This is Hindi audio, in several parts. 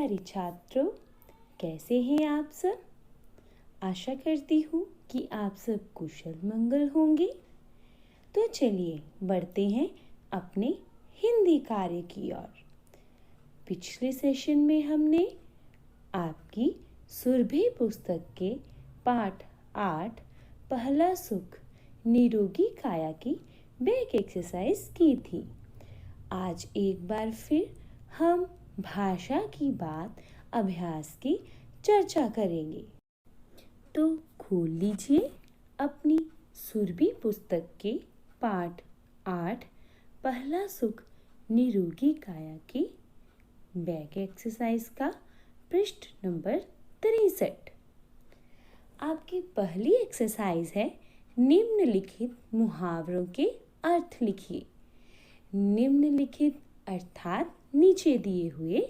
प्यारे छात्रों, कैसे हैं आप सब। आशा करती हूँ कि आप सब कुशल मंगल होंगे। तो चलिए बढ़ते हैं अपने हिंदी कार्य की ओर। पिछले सेशन में हमने आपकी सुरभि पुस्तक के पाठ 8 पहला सुख निरोगी काया की बैक एक्सरसाइज की थी। आज एक बार फिर हम भाषा की बात अभ्यास की चर्चा करेंगे। तो खोल लीजिए अपनी सुरभि पुस्तक के पाठ 8 पहला सुख निरोगी काया की बैक एक्सरसाइज का पृष्ठ नंबर 63। आपकी पहली एक्सरसाइज है निम्नलिखित मुहावरों के अर्थ लिखिए। निम्नलिखित अर्थात नीचे दिए हुए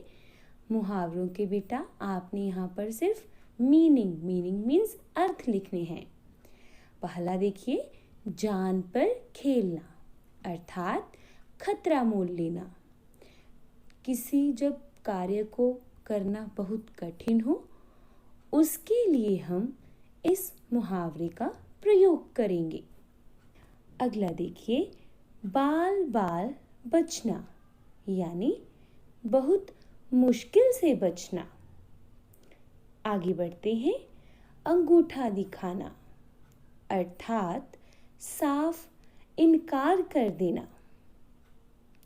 मुहावरों के बेटा आपने यहाँ पर सिर्फ मीनिंग मीन्स अर्थ लिखने हैं। पहला देखिए, जान पर खेलना अर्थात खतरा मोल लेना। किसी जब कार्य को करना बहुत कठिन हो उसके लिए हम इस मुहावरे का प्रयोग करेंगे। अगला देखिए, बाल बाल बचना यानी बहुत मुश्किल से बचना। आगे बढ़ते हैं, अंगूठा दिखाना अर्थात साफ इनकार कर देना।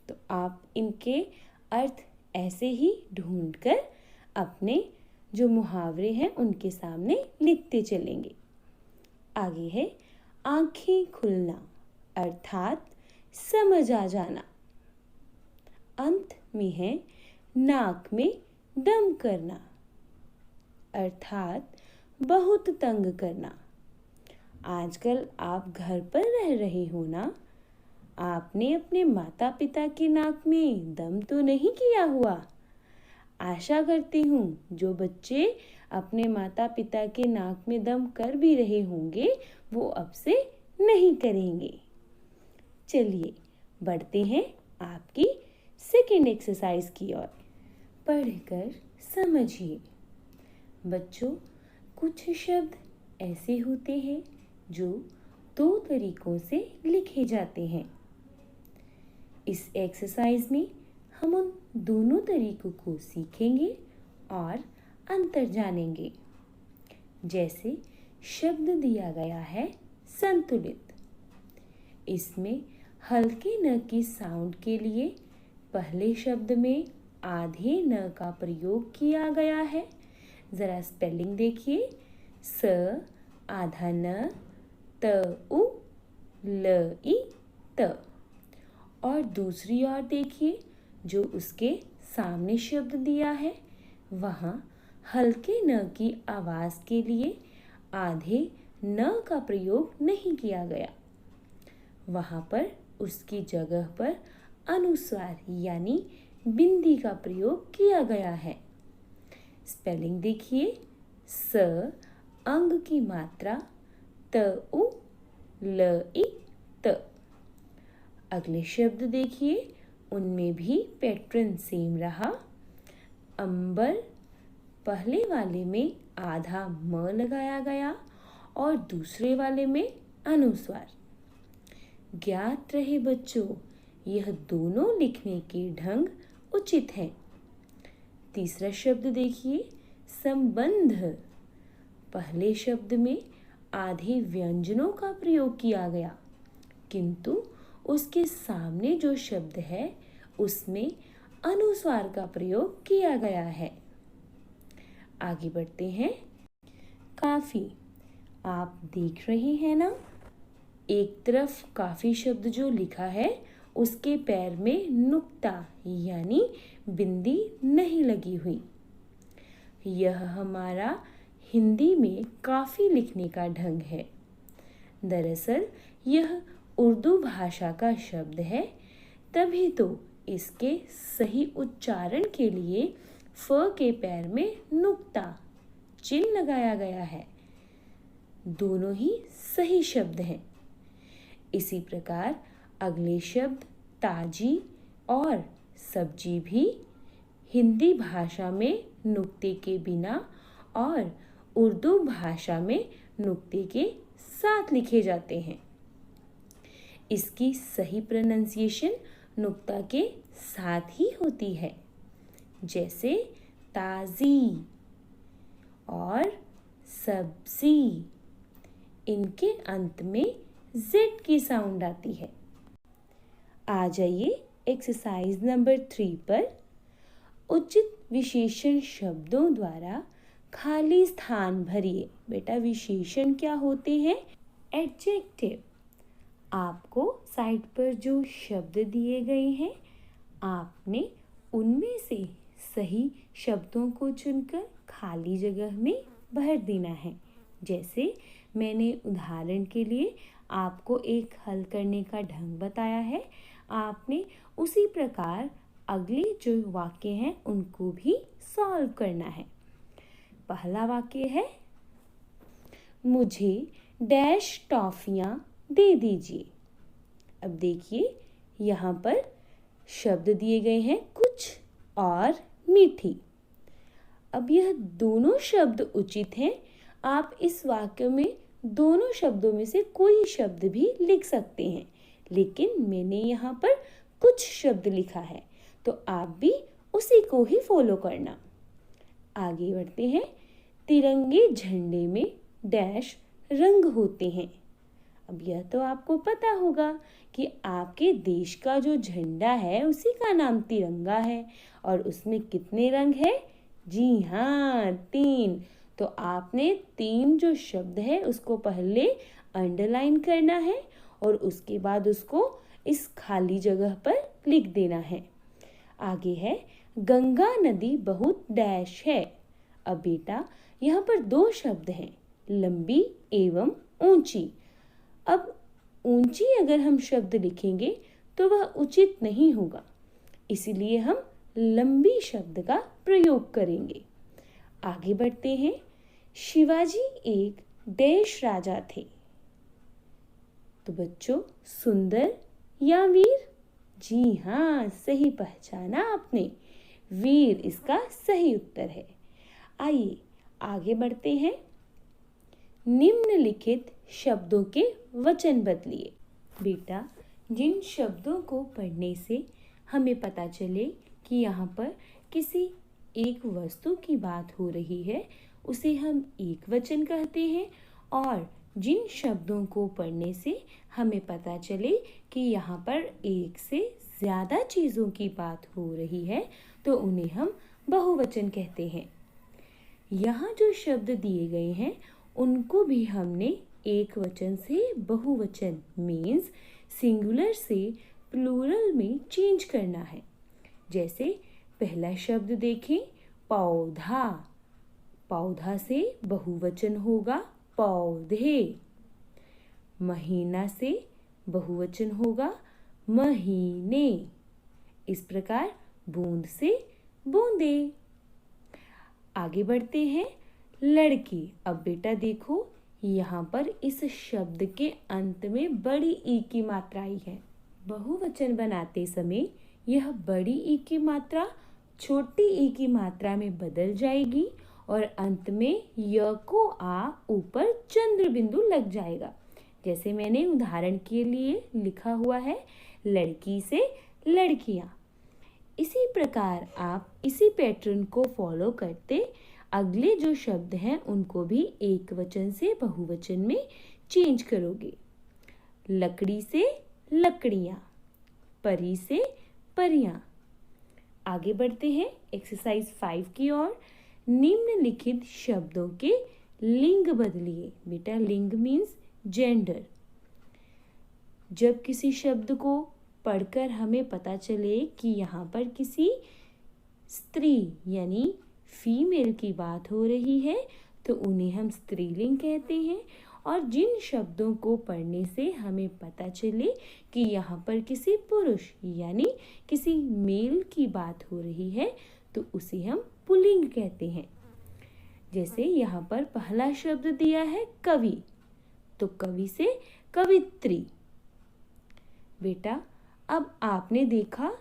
तो आप इनके अर्थ ऐसे ही ढूंढकर अपने जो मुहावरे हैं उनके सामने लिखते चलेंगे। आगे है आंखें खुलना अर्थात समझ आ जाना। अंत में है नाक में दम करना अर्थात बहुत तंग करना। आजकल आप घर पर रह रहे हो ना, आपने अपने माता पिता के नाक में दम तो नहीं किया हुआ। आशा करती हूँ जो बच्चे अपने माता पिता के नाक में दम कर भी रहे होंगे वो अब से नहीं करेंगे। चलिए बढ़ते हैं आपकी सेकेंड एक्सरसाइज की ओर। पढ़कर समझिए। बच्चों, कुछ शब्द ऐसे होते हैं जो 2 तरीकों से लिखे जाते हैं। इस एक्सरसाइज में हम उन दोनों तरीकों को सीखेंगे और अंतर जानेंगे। जैसे शब्द दिया गया है संतुलित। इसमें हल्के न की साउंड के लिए पहले शब्द में आधे न का प्रयोग किया गया है। जरा स्पेलिंग देखिए, स आधा न, त उ ल ई त। और दूसरी ओर देखिए, जो उसके सामने शब्द दिया है वहाँ हल्के न की आवाज़ के लिए आधे न का प्रयोग नहीं किया गया। वहाँ पर उसकी जगह पर अनुस्वार यानी बिंदी का प्रयोग किया गया है। स्पेलिंग देखिए, स अंग की मात्रा त उ ल ई त। अगले शब्द देखिए, उनमें भी पैटर्न सेम रहा। अंबर पहले वाले में आधा म लगाया गया और दूसरे वाले में अनुस्वार। ज्ञात रहे बच्चों, यह दोनों लिखने के ढंग उचित हैं। तीसरा शब्द देखिए, संबंध। पहले शब्द में आधे व्यंजनों का प्रयोग किया गया, किंतु उसके सामने जो शब्द है उसमें अनुस्वार का प्रयोग किया गया है। आगे बढ़ते हैं, काफी। आप देख रहे हैं ना, एक तरफ काफी शब्द जो लिखा है उसके पैर में नुक्ता यानी बिंदी नहीं लगी हुई। यह हमारा हिंदी में काफी लिखने का ढंग है। दरअसल यह उर्दू भाषा का शब्द है, तभी तो इसके सही उच्चारण के लिए फ के पैर में नुक्ता चिन्ह लगाया गया है। दोनों ही सही शब्द हैं। इसी प्रकार अगले शब्द ताजी और सब्जी भी हिंदी भाषा में नुक्ते के बिना और उर्दू भाषा में नुक्ते के साथ लिखे जाते हैं। इसकी सही प्रोनाउंसिएशन नुक्ता के साथ ही होती है, जैसे ताज़ी और सब्जी। इनके अंत में जेड की साउंड आती है। आ जाइए एक्सरसाइज नंबर 3 पर। उचित विशेषण शब्दों द्वारा खाली स्थान भरिए। बेटा विशेषण क्या होते हैं? एडजेक्टिव। आपको साइड पर जो शब्द दिए गए हैं, आपने उनमें से सही शब्दों को चुनकर खाली जगह में भर देना है। जैसे मैंने उदाहरण के लिए आपको एक हल करने का ढंग बताया है, आपने उसी प्रकार अगले जो वाक्य हैं उनको भी सॉल्व करना है। पहला वाक्य है, मुझे डैश टॉफियाँ दे दीजिए। अब देखिए यहाँ पर शब्द दिए गए हैं कुछ और मीठी। अब यह दोनों शब्द उचित हैं। आप इस वाक्य में दोनों शब्दों में से कोई शब्द भी लिख सकते हैं, लेकिन मैंने यहाँ पर कुछ शब्द लिखा है, तो आप भी उसी को ही फॉलो करना। आगे बढ़ते हैं। तिरंगे झंडे में डैश रंग होते हैं। अब यह तो आपको पता होगा कि आपके देश का जो झंडा है उसी का नाम तिरंगा है, और उसमें कितने रंग है? जी हाँ, 3। तो आपने 3 जो शब्द है उसको पहले अंडरलाइन करना है और उसके बाद उसको इस खाली जगह पर लिख देना है। आगे है, गंगा नदी बहुत डैश है। अब बेटा यहाँ पर 2 शब्द हैं, लंबी एवं ऊंची। अब ऊंची अगर हम शब्द लिखेंगे तो वह उचित नहीं होगा, इसीलिए हम लंबी शब्द का प्रयोग करेंगे। आगे बढ़ते हैं। शिवाजी एक डैश राजा थे। तो बच्चों, सुंदर या वीर? जी हाँ, सही पहचाना आपने, वीर इसका सही उत्तर है। आइए आगे बढ़ते हैं। निम्नलिखित शब्दों के वचन बदलिए। बेटा जिन शब्दों को पढ़ने से हमें पता चले कि यहाँ पर किसी एक वस्तु की बात हो रही है, उसे हम एक वचन कहते हैं, और जिन शब्दों को पढ़ने से हमें पता चले कि यहाँ पर एक से ज़्यादा चीज़ों की बात हो रही है, तो उन्हें हम बहुवचन कहते हैं। यहाँ जो शब्द दिए गए हैं उनको भी हमने एक वचन से बहुवचन मीन्स सिंगुलर से प्लूरल में चेंज करना है। जैसे पहला शब्द देखें, पौधा। पौधा से बहुवचन होगा पौधे। महीना से बहुवचन होगा महीने। इस प्रकार बूंद से बूंदे। आगे बढ़ते हैं। लड़की। अब बेटा देखो, यहाँ पर इस शब्द के अंत में बड़ी ई की मात्रा आई है। बहुवचन बनाते समय यह बड़ी ई की मात्रा छोटी ई की मात्रा में बदल जाएगी और अंत में य को आ ऊपर चंद्र बिंदु लग जाएगा। जैसे मैंने उदाहरण के लिए लिखा हुआ है, लड़की से लड़कियां। इसी प्रकार आप इसी पैटर्न को फॉलो करते अगले जो शब्द हैं उनको भी एक वचन से बहुवचन में चेंज करोगे। लकड़ी से लकड़ियाँ, परी से परियां। आगे बढ़ते हैं एक्सरसाइज 5 की ओर। निम्नलिखित शब्दों के लिंग बदलिए। बेटा लिंग मीन्स जेंडर। जब किसी शब्द को पढ़कर हमें पता चले कि यहाँ पर किसी स्त्री यानी फीमेल की बात हो रही है, तो उन्हें हम स्त्रीलिंग कहते हैं। और जिन शब्दों को पढ़ने से हमें पता चले कि यहाँ पर किसी पुरुष यानी किसी मेल की बात हो रही है, तो उसे हम पुल्लिंग कहते हैं। जैसे यहाँ पर पहला शब्द दिया है कवि, तो कवि से कवित्री। बेटा अब आपने देखा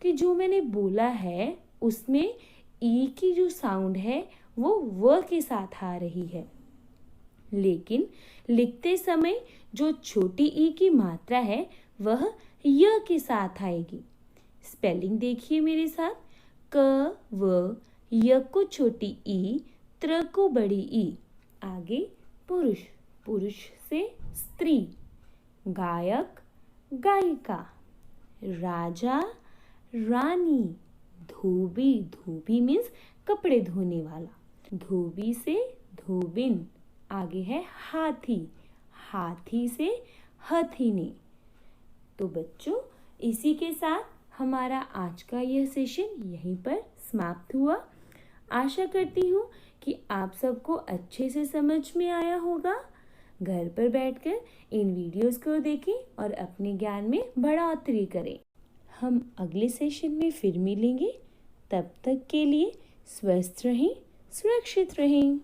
कि जो मैंने बोला है उसमें ई की जो साउंड है वो व के साथ आ रही है, लेकिन लिखते समय जो छोटी ई की मात्रा है वह य के साथ आएगी। स्पेलिंग देखिए मेरे साथ। क व य को छोटी ई, त्र को बड़ी ई। आगे पुरुष, पुरुष से स्त्री। गायक, गायिका। राजा, रानी। धोबी, धोबी मीन्स कपड़े धोने वाला। धोबी से धोबिन। आगे है हाथी, हाथी से हथिनी। तो बच्चों, इसी के साथ हमारा आज का यह सेशन यहीं पर समाप्त हुआ। आशा करती हूँ कि आप सबको अच्छे से समझ में आया होगा। घर पर बैठकर इन वीडियोस को देखें और अपने ज्ञान में बढ़ोतरी करें। हम अगले सेशन में फिर मिलेंगे। तब तक के लिए स्वस्थ रहें, सुरक्षित रहें।